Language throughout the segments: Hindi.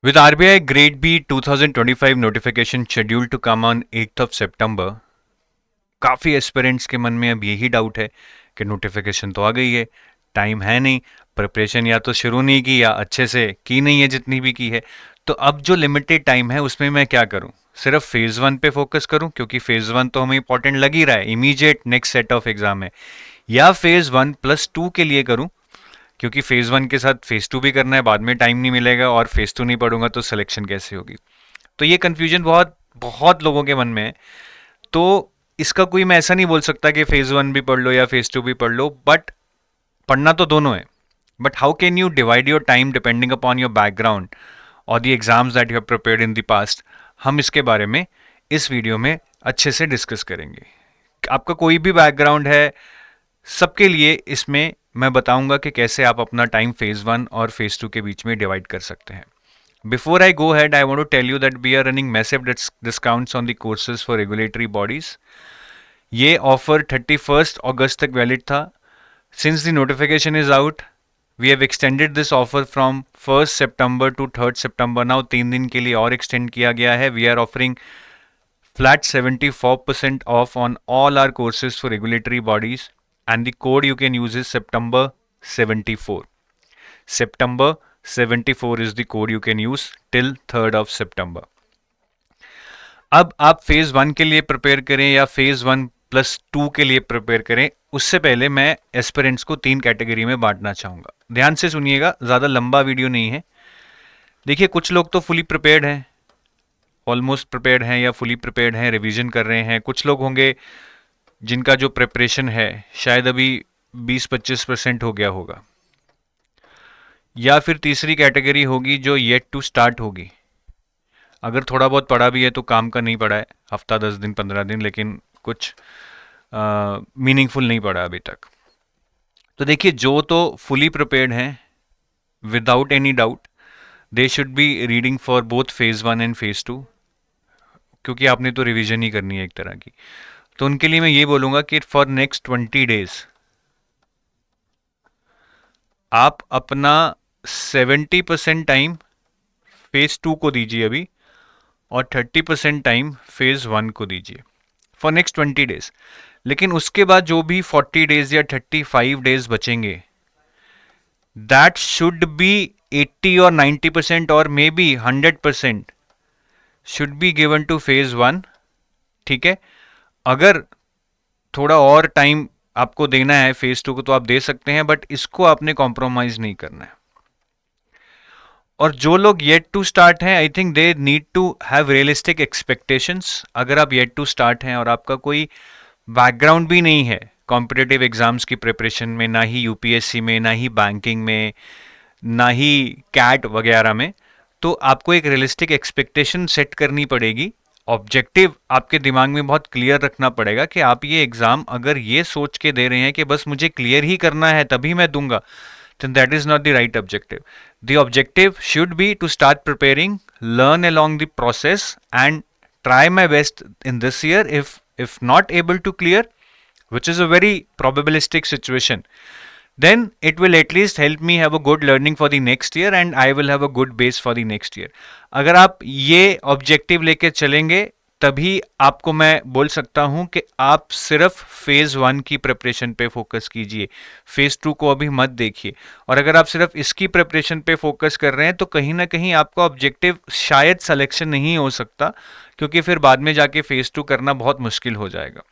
With RBI Grade B 2025 notification scheduled to come on 8th of September, काफ़ी एस्पिरेंट्स के मन में अब यही डाउट है कि नोटिफिकेशन तो आ गई है, टाइम है नहीं, प्रिपरेशन या तो शुरू नहीं की या अच्छे से की नहीं है जितनी भी की है। तो अब जो लिमिटेड टाइम है उसमें मैं क्या करूं? सिर्फ फेज़ वन पे फोकस करूं क्योंकि फेज़ वन तो हमें इंपॉर्टेंट लग ही रहा है, immediate next set of exam है, या फेज़ वन प्लस टू के लिए करूं क्योंकि फेज़ वन के साथ फेज़ टू भी करना है, बाद में टाइम नहीं मिलेगा और फेज़ टू नहीं पढ़ूंगा तो सिलेक्शन कैसे होगी? तो ये कन्फ्यूजन बहुत बहुत लोगों के मन में है। तो इसका कोई मैं ऐसा नहीं बोल सकता कि फेज़ वन भी पढ़ लो या फेज़ टू भी पढ़ लो, बट पढ़ना तो दोनों है। But how can you divide your time depending upon your background और the exams that you have prepared in the past? हम इसके बारे में इस वीडियो में अच्छे से डिस्कस करेंगे। आपका कोई भी बैकग्राउंड है, सबके लिए इसमें मैं बताऊंगा कि कैसे आप अपना टाइम फेज़ वन और फेज़ टू के बीच में डिवाइड कर सकते हैं। Before I go ahead, I want to tell you that we are running massive discounts on the courses for regulatory bodies. ये ऑफर 31st अगस्त तक वैलिड था. Since the notification is out, we have extended this offer from 1st September to 3rd September. Now 3 दिन के लिए और extend किया गया है. We are offering flat 74% off on all our courses for regulatory bodies, and the code you can use is September 74. September 74 is the code you can use till 3rd of September. अब आप फेज वन के लिए प्रिपेयर करें या फेज वन प्लस टू के लिए प्रिपेयर करें, उससे पहले मैं एस्पिरेंट्स को 3 कैटेगरी में बांटना चाहूँगा. ध्यान से सुनिएगा, ज़्यादा लंबा वीडियो नहीं है. देखिए, कुछ लोग तो फुली प्रिपेयर्ड हैं, ऑलमोस्ट प्रिपेयर्ड हैं या फुली प्रिपेयर्ड हैं, रिवीजन कर रहे हैं. कुछ लोग होंगे जिनका जो प्रिपरेशन है शायद अभी 20-25% हो गया होगा. या फिर तीसरी कैटेगरी होगी जो येट टू स्टार्ट होगी. अगर थोड़ा बहुत पढ़ा भी है तो काम का नहीं पढ़ा है, हफ्ता 10 दिन 15 दिन, लेकिन कुछ मीनिंगफुल नहीं पढ़ा अभी तक. तो देखिए, जो तो फुली प्रिपेयर्ड हैं without any doubt, they should be reading for both phase one and phase two, क्योंकि आपने तो रिवीजन ही करनी है एक तरह की. तो उनके लिए मैं ये बोलूँगा कि फॉर नेक्स्ट 20 डेज आप अपना 70% टाइम फेज टू को दीजिए अभी और 30% टाइम फेज वन को दीजिए फॉर नेक्स्ट 20 डेज. लेकिन उसके बाद जो भी 40 डेज या 35 डेज बचेंगे, दैट शुड बी 80 और 90% और may be 100% should be given two phase one. ठीक है, अगर थोड़ा और टाइम आपको देना है फेज टू को तो आप दे सकते हैं, बट इसको आपने कॉम्प्रोमाइज नहीं करना है. और जो लोग येट टू स्टार्ट हैं, I think they need to have realistic expectations. अगर आप येट टू स्टार्ट हैं और आपका कोई बैकग्राउंड भी नहीं है कॉम्पिटिटिव एग्जाम्स की प्रिपरेशन में, ना ही यूपीएससी में, ना ही बैंकिंग में, ना ही कैट वगैरह में, तो आपको एक रियलिस्टिक एक्सपेक्टेशन सेट करनी पड़ेगी. ऑब्जेक्टिव आपके दिमाग में बहुत क्लियर रखना पड़ेगा कि आप ये एग्ज़ाम अगर ये सोच के दे रहे हैं कि बस मुझे क्लियर ही करना है तभी मैं दूंगा, then that is not the right objective. The objective should be to start preparing, learn along the process, and try my best in this year. If not able to clear, which is a very probabilistic situation, then it will at least help me have a good learning for the next year, and I will have a good base for the next year. अगर आप ये objective लेके चलेंगे तभी आपको मैं बोल सकता हूं कि आप सिर्फ फेज वन की प्रिपरेशन पे फोकस कीजिए, फेज टू को अभी मत देखिए. और अगर आप सिर्फ इसकी प्रिपरेशन पे फोकस कर रहे हैं तो कहीं ना कहीं आपका ऑब्जेक्टिव शायद सिलेक्शन नहीं हो सकता, क्योंकि फिर बाद में जाके फेज टू करना बहुत मुश्किल हो जाएगा.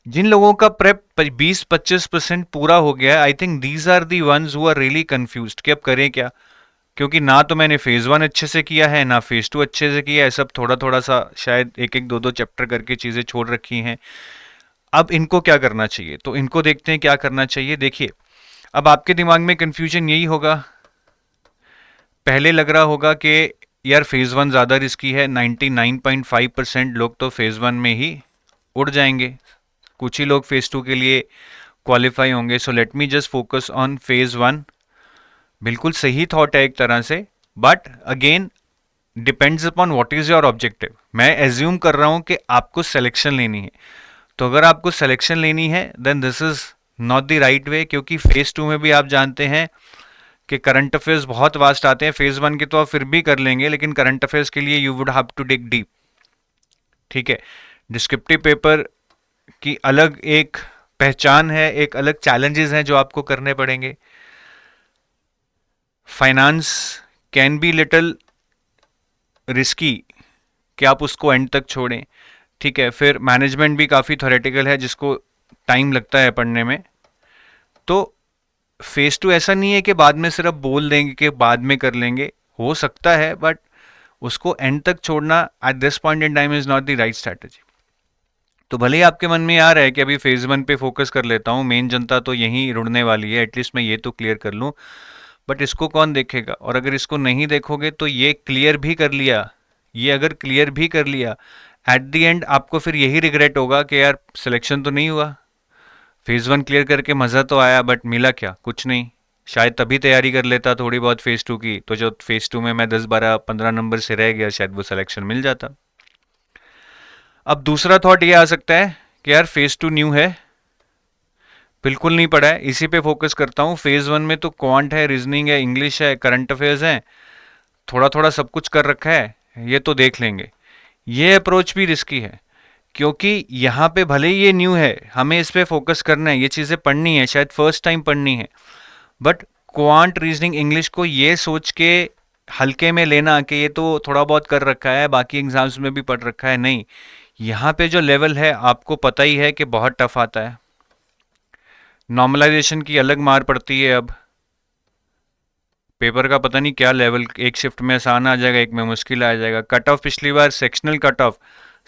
जिन लोगों का प्रेप 20-25% पूरा हो गया, I think these are the ones who are really confused कि अब करें क्या, क्योंकि ना तो मैंने फेज वन अच्छे से किया है ना फेज टू अच्छे से किया है, सब थोड़ा थोड़ा सा शायद एक एक दो दो चैप्टर करके चीज़ें छोड़ रखी हैं. अब इनको क्या करना चाहिए, तो इनको देखते हैं क्या करना चाहिए. देखिए, अब आपके दिमाग में कंफ्यूजन यही होगा, पहले लग रहा होगा कि यार फेज वन ज़्यादा रिस्की है, 99.5% लोग तो फेज वन में ही उड़ जाएंगे, कुछ ही लोग फेज टू के लिए क्वालिफाई होंगे. So let me just focus on phase one. बिल्कुल सही थॉट है एक तरह से, but again depends upon what is your objective. मैं एज्यूम कर रहा हूं कि आपको सिलेक्शन लेनी है, तो अगर आपको सिलेक्शन लेनी है then this is not the right way, क्योंकि फेज टू में भी आप जानते हैं कि करंट अफेयर्स बहुत वास्ट आते हैं, फेज वन के तो आप फिर भी कर लेंगे, लेकिन करंट अफेयर्स के लिए you would have to dig deep. ठीक है, डिस्क्रिप्टिव पेपर की अलग एक पहचान है, एक अलग चैलेंजेस हैं जो आपको करने पड़ेंगे। Finance can be little risky कि आप उसको एंड तक छोड़ें। ठीक है, फिर मैनेजमेंट भी काफ़ी थ्योरेटिकल है जिसको टाइम लगता है पढ़ने में। तो फेज टू ऐसा नहीं है कि बाद में सिर्फ बोल देंगे कि बाद में कर लेंगे, हो सकता है, बट उसको एंड तक छोड़ना at this point in time is not the right strategy. तो भले ही आपके मन में आ रहा है कि अभी फेज वन पे फोकस कर लेता हूँ, मेन जनता तो यहीं रुड़ने वाली है, एटलीस्ट मैं ये तो क्लियर कर लूँ, बट इसको कौन देखेगा? और अगर इसको नहीं देखोगे तो ये क्लियर भी कर लिया, ये अगर क्लियर भी कर लिया, एट द एंड आपको फिर यही रिग्रेट होगा कि यार सिलेक्शन तो नहीं हुआ, फेज वन क्लियर करके मज़ा तो आया बट मिला क्या? कुछ नहीं। शायद तभी तैयारी कर लेता थोड़ी बहुत फेज टू की, तो जो फेज टू में मैं 10-12-15 नंबर से रह गया, शायद वो सिलेक्शन मिल जाता। अब दूसरा थॉट ये आ सकता है कि यार फेज टू न्यू है, बिल्कुल नहीं पढ़ा है, इसी पे फोकस करता हूँ। फेज वन में तो क्वांट है, रीजनिंग है, इंग्लिश है, करंट अफेयर्स है, थोड़ा थोड़ा सब कुछ कर रखा है, ये तो देख लेंगे। ये अप्रोच भी रिस्की है, क्योंकि यहाँ पे भले ही ये न्यू है, हमें इस पे फोकस करना है, ये चीज़ें पढ़नी है, शायद फर्स्ट टाइम पढ़नी है, बट क्वांट, रीजनिंग, इंग्लिश को ये सोच के हल्के में लेना कि ये तो थोड़ा बहुत कर रखा है, बाकी एग्जाम्स में भी पढ़ रखा है, नहीं। यहाँ पे जो लेवल है आपको पता ही है कि बहुत टफ आता है। नॉर्मलाइजेशन की अलग मार पड़ती है। अब पेपर का पता नहीं क्या लेवल, एक शिफ्ट में आसान आ जाएगा, एक में मुश्किल आ जाएगा। कट ऑफ पिछली बार सेक्शनल कट ऑफ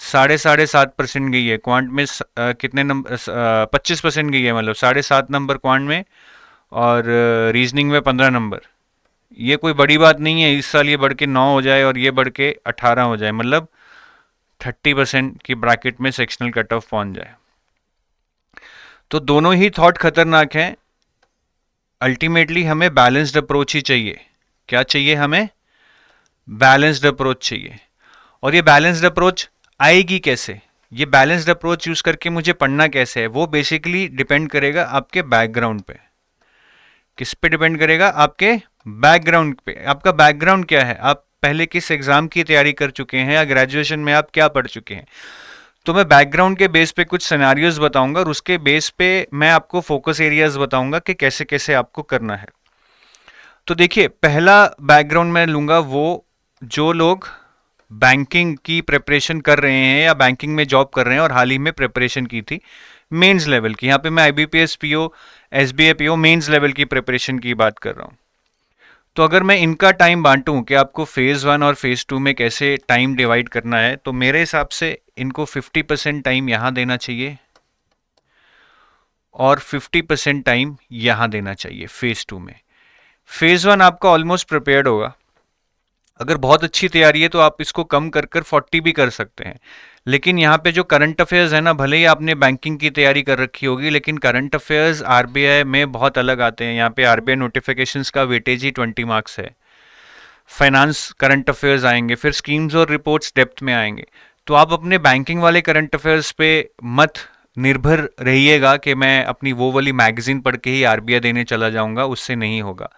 7.5% गई है, क्वांट में कितने नंबर, 25% गई है, मतलब 7.5 नंबर क्वांट में, और रीजनिंग में 15 नंबर। ये कोई बड़ी बात नहीं है, इस साल ये बढ़ के 9 हो जाए और ये बढ़ के 18 हो जाए, मतलब 30% की ब्रैकेट में सेक्शनल कट ऑफ पहुंच जाए। तो दोनों ही थॉट खतरनाक हैं। अल्टीमेटली हमें बैलेंस्ड अप्रोच ही चाहिए। क्या चाहिए हमें? बैलेंस्ड अप्रोच चाहिए। और ये बैलेंस्ड अप्रोच आएगी कैसे? ये बैलेंस्ड अप्रोच यूज करके मुझे पढ़ना कैसे है, वो बेसिकली डिपेंड करेगा आपके बैकग्राउंड पे। किस पे डिपेंड करेगा? आपके बैकग्राउंड पे। आपका बैकग्राउंड क्या है, आप पहले किस एग्जाम की तैयारी कर चुके हैं, या ग्रेजुएशन में आप क्या पढ़ चुके हैं। तो मैं बैकग्राउंड के बेस पे कुछ सिनेरियोज बताऊंगा, और उसके बेस पे मैं आपको फोकस एरियाज बताऊंगा कि कैसे कैसे आपको करना है। तो देखिए, पहला बैकग्राउंड मैं लूंगा वो जो लोग बैंकिंग की प्रिपरेशन कर रहे हैं या बैंकिंग में जॉब कर रहे हैं और हाल ही में प्रिपरेशन की थी मेंस लेवल की। यहाँ पे मैं IBPS PO, SBI PO mains level की प्रिपरेशन की बात कर रहा हूँ। तो अगर मैं इनका टाइम बांटूं कि आपको फेज वन और फेज टू में कैसे टाइम डिवाइड करना है, तो मेरे हिसाब से इनको 50% टाइम यहाँ देना चाहिए और 50% टाइम यहाँ देना चाहिए फेज टू में। फेज वन आपका ऑलमोस्ट प्रिपेयर्ड होगा। अगर बहुत अच्छी तैयारी है तो आप इसको कम कर कर 40 भी कर सकते हैं। लेकिन यहाँ पे जो करंट अफेयर्स है ना, भले ही आपने बैंकिंग की तैयारी कर रखी होगी, लेकिन करंट अफेयर्स आरबीआई में बहुत अलग आते हैं। यहाँ पे आरबीआई नोटिफिकेशंस का वेटेज ही 20 मार्क्स है। फाइनेंस करंट अफेयर्स आएंगे, फिर स्कीम्स और रिपोर्ट्स डेप्थ में आएंगे। तो आप अपने बैंकिंग वाले करंट अफेयर्स पे मत निर्भर रहिएगा कि मैं अपनी वो वाली मैगजीन पढ़ के ही आरबीआई देने चला जाऊंगा, उससे नहीं होगा।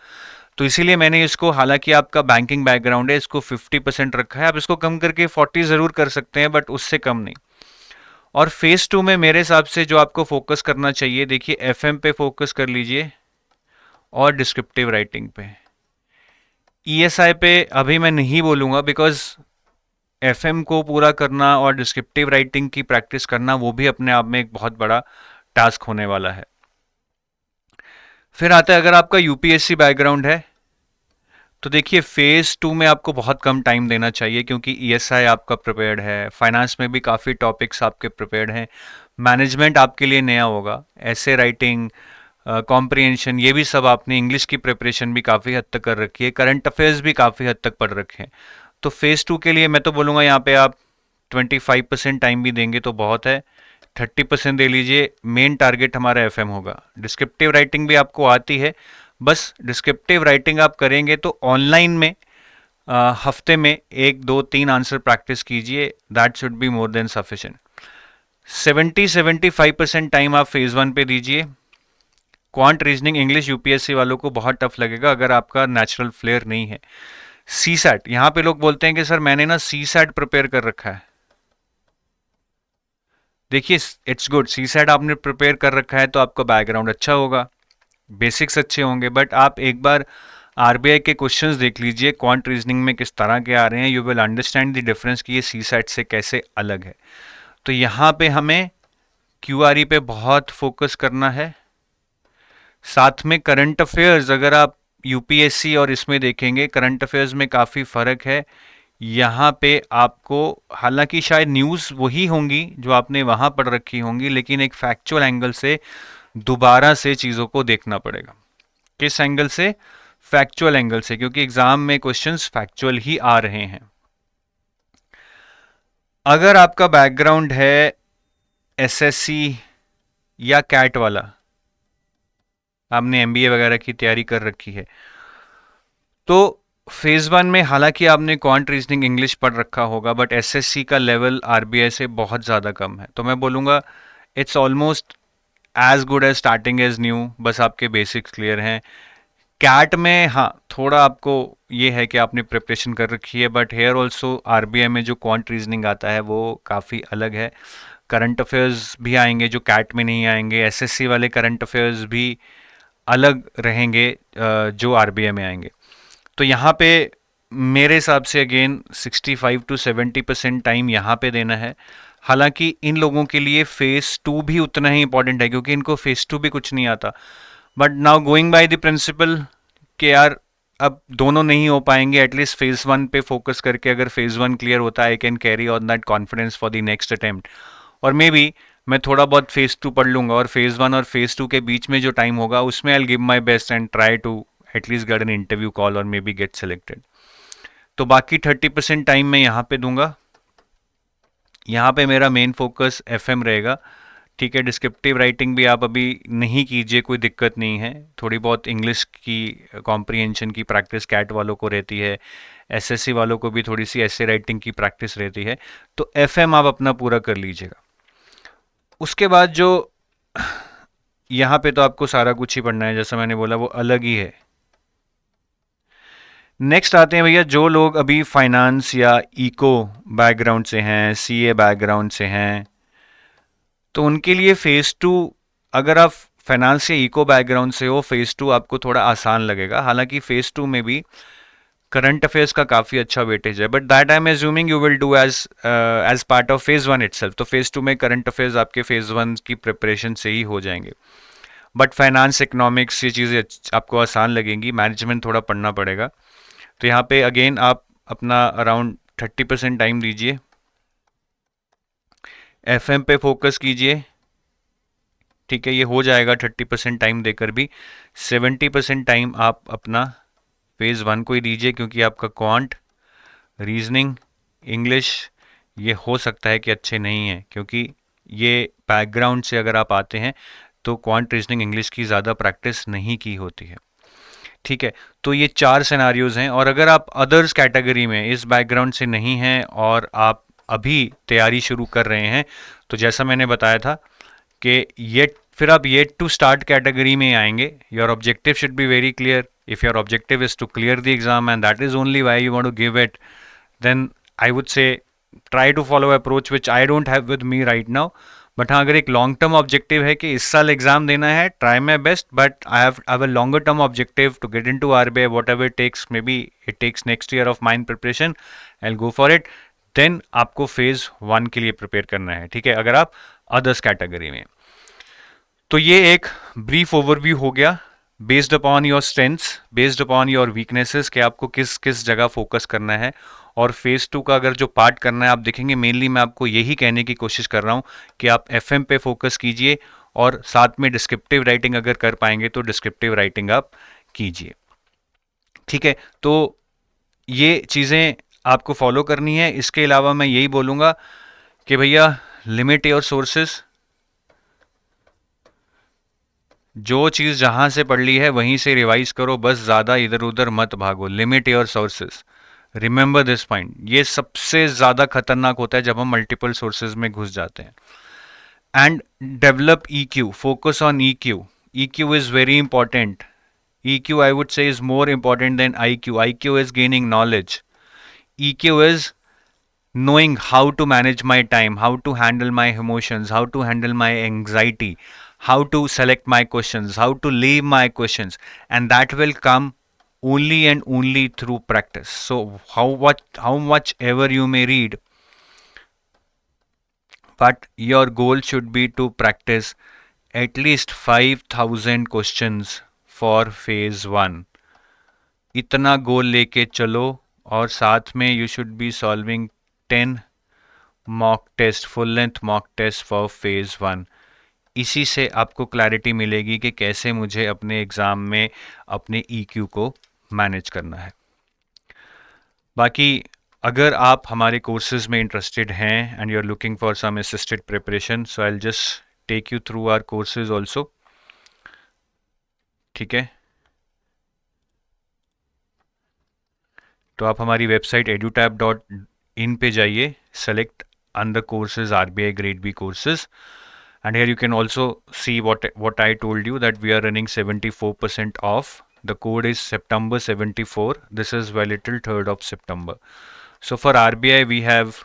तो इसीलिए मैंने इसको, हालांकि आपका बैंकिंग बैकग्राउंड है, इसको 50% रखा है। आप इसको कम करके 40 ज़रूर कर सकते हैं, बट उससे कम नहीं। और फेज टू में मेरे हिसाब से जो आपको फोकस करना चाहिए, देखिए एफएम पे फोकस कर लीजिए और डिस्क्रिप्टिव राइटिंग पे। ईएसआई पे अभी मैं नहीं बोलूँगा, बिकॉज एफएम को पूरा करना और डिस्क्रिप्टिव राइटिंग की प्रैक्टिस करना वो भी अपने आप में एक बहुत बड़ा टास्क होने वाला है। फिर आता है, अगर आपका यूपीएससी बैकग्राउंड है तो देखिए फेज टू में आपको बहुत कम टाइम देना चाहिए, क्योंकि ईएसआई आपका प्रिपेयर्ड है, फाइनेंस में भी काफ़ी टॉपिक्स आपके प्रिपेयर्ड हैं, मैनेजमेंट आपके लिए नया होगा, ऐसे राइटिंग, कॉम्प्रिहेंशन, ये भी सब आपने, इंग्लिश की प्रिपरेशन भी काफ़ी हद तक कर रखी है, करंट अफेयर्स भी काफ़ी हद तक पढ़ रखे हैं। तो फेज टू के लिए मैं तो बोलूँगा यहाँ पे आप 25% टाइम भी देंगे तो बहुत है, 30% दे लीजिए। मेन टारगेट हमारा एफएम होगा। डिस्क्रिप्टिव राइटिंग भी आपको आती है, बस डिस्क्रिप्टिव राइटिंग आप करेंगे तो ऑनलाइन में हफ्ते में 1 2 3 आंसर प्रैक्टिस कीजिए, that should be more than sufficient. 70-75% time आप फेज वन पे दीजिए, क्वांट रीजनिंग इंग्लिश यूपीएससी वालों को बहुत टफ लगेगा अगर आपका नेचुरल फ्लेयर नहीं है। सी सैट, यहां पे लोग बोलते हैं कि सर मैंने ना सी सैट प्रिपेयर कर रखा है। देखिए इट्स गुड, सी सैट आपने प्रिपेयर कर रखा है तो आपका बैकग्राउंड अच्छा होगा, बेसिक्स अच्छे होंगे, बट आप एक बार आरबीआई के क्वेश्चंस देख लीजिए क्वांट रीजनिंग में किस तरह के आ रहे हैं, you will understand the difference कि ये सी सैट से कैसे अलग है। तो यहाँ पे हमें क्यूआरई पे बहुत फोकस करना है। साथ में करंट अफेयर्स, अगर आप यूपीएससी और इसमें देखेंगे करंट अफेयर्स में काफ़ी फ़र्क है। यहाँ पे आपको, हालांकि शायद न्यूज़ वही होंगी जो आपने वहाँ पढ़ रखी होंगी, लेकिन एक फैक्चुअल एंगल से दोबारा से चीज़ों को देखना पड़ेगा। किस एंगल से? फैक्चुअल एंगल से, क्योंकि एग्जाम में क्वेश्चंस फैक्चुअल ही आ रहे हैं। अगर आपका बैकग्राउंड है एसएससी या कैट वाला, आपने एमबीए वगैरह की तैयारी कर रखी है, तो फेज 1 में हालांकि आपने क्वांट रीजनिंग इंग्लिश पढ़ रखा होगा, बट एसएससी का लेवल आरबीआई से बहुत ज़्यादा कम है। तो मैं बोलूँगा it's almost as good as starting as new, बस आपके बेसिक्स क्लियर हैं। कैट में हाँ थोड़ा आपको ये है कि आपने प्रिपरेशन कर रखी है, बट हेयर ऑल्सो आरबीआई में जो क्वांट रीजनिंग आता है वो काफ़ी अलग है। करंट अफेयर्स भी आएंगे जो कैट में नहीं आएंगे, एसएससी वाले करंट अफेयर्स भी अलग रहेंगे जो आरबीआई में आएंगे। तो यहाँ पे मेरे हिसाब से अगेन 65 to 70% टाइम यहाँ पे देना है। हालांकि इन लोगों के लिए फेज 2 भी उतना ही इंपॉर्टेंट है क्योंकि इनको फेज 2 भी कुछ नहीं आता। But now going by the principle कि यार अब दोनों नहीं हो पाएंगे, एटलीस्ट फेज 1 पे फोकस करके अगर फेज 1 क्लियर होता है I can carry on that confidence for the next attempt. और मे बी मैं थोड़ा बहुत फेज 2 पढ़ लूंगा और फेज 1 और फेज 2 के बीच में जो टाइम होगा उसमें I will give my best and try to at least get an interview call और मे बी गेट सिलेक्टेड। तो बाकी 30% टाइम मैं यहाँ पे दूंगा। यहाँ पे मेरा मेन फोकस एफएम रहेगा। ठीक है, डिस्क्रिप्टिव राइटिंग भी आप अभी नहीं कीजिए, कोई दिक्कत नहीं है। थोड़ी बहुत इंग्लिश की कॉम्प्रिहेंशन की प्रैक्टिस कैट वालों को रहती है, एसएससी वालों को भी थोड़ी सी ऐसे राइटिंग की प्रैक्टिस रहती है, तो एफएम आप अपना पूरा कर लीजिएगा। उसके बाद जो यहाँ पे तो आपको सारा कुछ ही पढ़ना है, जैसा मैंने बोला वो अलग ही है। नेक्स्ट आते हैं भैया जो लोग अभी फाइनेंस या इको बैकग्राउंड से हैं, सीए बैकग्राउंड से हैं, तो उनके लिए फेज 2, अगर आप फाइनेंस या इको बैकग्राउंड से हो, फेज 2 आपको थोड़ा आसान लगेगा। हालांकि फेज 2 में भी करंट अफेयर्स का काफ़ी अच्छा वेटेज है, but that I am assuming you will do as part of phase 1 itself. तो फेज 2 में करंट अफेयर्स आपके फेज 1 की प्रिपरेशन से ही हो जाएंगे। बट फाइनेंस, इकोनॉमिक्स, ये चीज़ें आपको आसान लगेंगी, मैनेजमेंट थोड़ा पढ़ना पड़ेगा। तो यहाँ पे अगेन आप अपना अराउंड 30% टाइम दीजिए, एफएम पे फोकस कीजिए। ठीक है, ये हो जाएगा 30% टाइम देकर भी। 70% टाइम आप अपना फेज 1 को ही दीजिए, क्योंकि आपका क्वांट, रीजनिंग, इंग्लिश ये हो सकता है कि अच्छे नहीं हैं, क्योंकि ये बैकग्राउंड से अगर आप आते हैं तो क्वांट, रीजनिंग, इंग्लिश की ज़्यादा प्रैक्टिस नहीं की होती है। ठीक है, तो ये 4 सिनारियोज हैं। और अगर आप अदर्स कैटेगरी में इस बैकग्राउंड से नहीं हैं और आप अभी तैयारी शुरू कर रहे हैं, तो जैसा मैंने बताया था कि फिर आप येट टू स्टार्ट कैटेगरी में आएंगे। Your objective should be very clear. If your objective is to clear the exam and that is only why you want to give it, then I would say try to follow approach which I don't have with me right now. But हाँ, अगर एक लॉन्ग टर्म ऑब्जेक्टिव है कि इस साल एग्जाम देना है, try my best, but I have a longer term objective to get into RBI, whatever it takes, maybe it takes next year of mind preparation, I will go for it. Then आपको फेज 1 के लिए प्रिपेयर करना है। ठीक है, अगर आप अदर्स कैटेगरी में। तो ये एक ब्रीफ ओवरव्यू हो गया, based upon your strengths, based upon your weaknesses, कि आपको किस किस जगह फोकस करना है। और फेज 2 का अगर जो पार्ट करना है, आप देखेंगे मेनली मैं आपको यही कहने की कोशिश कर रहा हूँ कि आप एफएम पे फोकस कीजिए और साथ में डिस्क्रिप्टिव राइटिंग अगर कर पाएंगे तो डिस्क्रिप्टिव राइटिंग आप कीजिए। ठीक है, तो ये चीज़ें आपको फॉलो करनी है। इसके अलावा मैं यही बोलूँगा कि भैया लिमिट योर सोर्सेस। जो चीज़ जहाँ से पढ़ ली है वहीं से रिवाइज करो, बस ज़्यादा इधर उधर मत भागो। Limit your sources, remember this point. ये सबसे ज़्यादा खतरनाक होता है जब हम मल्टीपल सोर्सेज में घुस जाते हैं। And develop EQ, focus on EQ। EQ is very important. EQ, I would say, is more important than IQ. IQ is gaining knowledge. EQ is knowing how to manage my time, how to handle my emotions, how to handle my anxiety, how to select my questions, how to leave my questions, and that will come only and only through practice. So how much ever you may read, but your goal should be to practice at least 5,000 questions for phase 1. इतना गोल लेके चलो, और साथ में you should be solving 10 mock test, full length mock test for phase 1. इसी से आपको क्लैरिटी मिलेगी कि कैसे मुझे अपने एग्ज़ाम में अपने EQ को मैनेज करना है. बाकी अगर आप हमारे कोर्सेज में इंटरेस्टेड हैं and you are looking for some assisted preparation, so I will just take you through our courses also. ठीक है, तो आप हमारी वेबसाइट edutab.in पे जाइए, select under courses RBI grade B courses, and here you can also see what I told you, that we are running 74% off. The code is September 74. This is valid till 3rd of September. So for RBI we have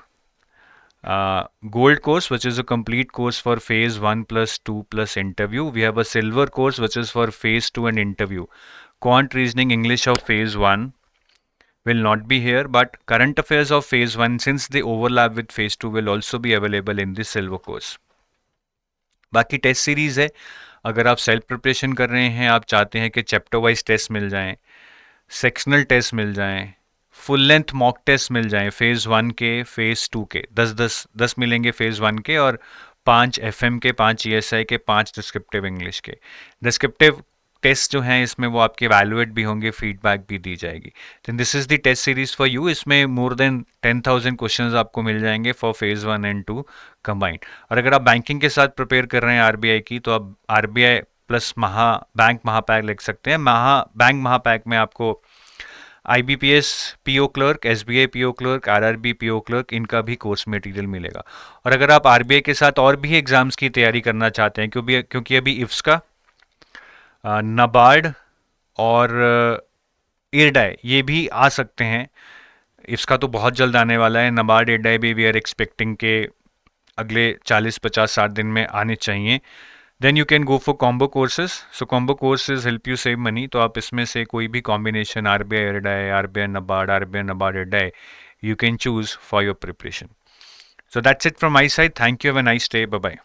gold course, which is a complete course for phase 1 plus 2 plus interview. We have a silver course which is for phase 2 and interview. Quant reasoning English of phase 1 will not be here, but current affairs of phase 1, since they overlap with phase 2, will also be available in the silver course. बाकी टेस्ट सीरीज़ है. अगर आप सेल्फ प्रिपरेशन कर रहे हैं, आप चाहते हैं कि चैप्टर वाइज टेस्ट मिल जाएं, सेक्शनल टेस्ट मिल जाएं, फुल लेंथ मॉक टेस्ट मिल जाएं, फेज़ 1 के, फेज़ 2 के 10 मिलेंगे फेज़ 1 के, और 5 FM के, 5 ESI के, 5 डिस्क्रिप्टिव इंग्लिश के. डिस्क्रिप्टिव टेस्ट जो हैं इसमें वो आपके वैल्यूएट भी होंगे, फीडबैक भी दी जाएगी. तो this is the test series for you. इसमें मोर देन 10,000 क्वेश्चंस आपको मिल जाएंगे फॉर फेज़ 1 एंड 2 कंबाइंड. और अगर आप बैंकिंग के साथ प्रिपेयर कर रहे हैं RBI की, तो आप RBI प्लस बैंक महापैक लिख सकते हैं. बैंक महापैक में आपको IBPS PO clerk, SBI PO clerk, RRB PO clerk, इनका भी कोर्स मटेरियल मिलेगा. और अगर आप RBI के साथ और भी एग्जाम्स की तैयारी करना चाहते हैं, क्योंकि अभी इफ्स का, नबार्ड और इरडाई ये भी आ सकते हैं. इसका तो बहुत जल्द आने वाला है. नबार्ड इरडाई भी वी आर एक्सपेक्टिंग के अगले 40-50-60 दिन में आने चाहिए. Then you can go for combo courses. So combo courses help you save money. तो आप इसमें से कोई भी combination RBI IRDAI, RBI NABARD IRDAI, you can choose for your preparation. So that's it from my side. Thank you. Have a nice day. Bye bye.